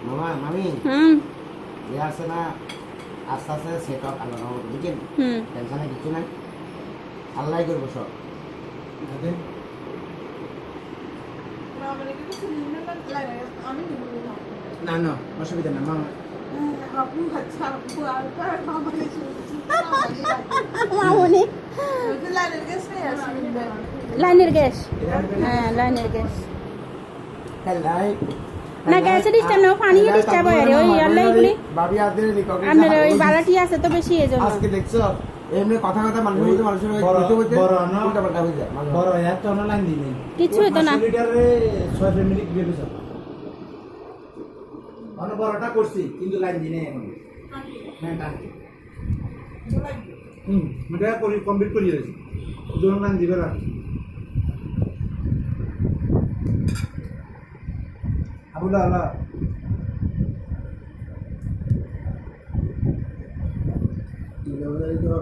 মামা মামি হুম ইয়ে আছে না আস্তে আস্তে সেট আপ আল্লাহ রহমত বুঝছেন হুম টেনশনে কিছু নাই আল্লাহ করবো সব না না অসুবিধা না মামা মামুনি লাইনের গ্যাস হ্যাঁ লাইনের গ্যাস তাই না গ্যাসের ডিস্টার্ব না পানিও ডিস্টার্ব হয় রে ওই আল্লাহ এগুলি ভাবি আদে নিককে আপনার ওই বালাটি আছে তো বেশি এই জন্য আজকে দেখছো এমনি কথা কথা মানুষের উল্টা পাল্টা হয়ে যায় বড় এত লাইন দিলেন কিছু হতো না লিটারে 6 মিনিট বেবি স্যার অন বড়টা করছি কিন্তু লাইন দিনে এখন হ্যাঁ টানতে এটা করি কমপ্লিট করি হয়েছে দুজন লাইন দিবে না আবুলা আল্লাহ তো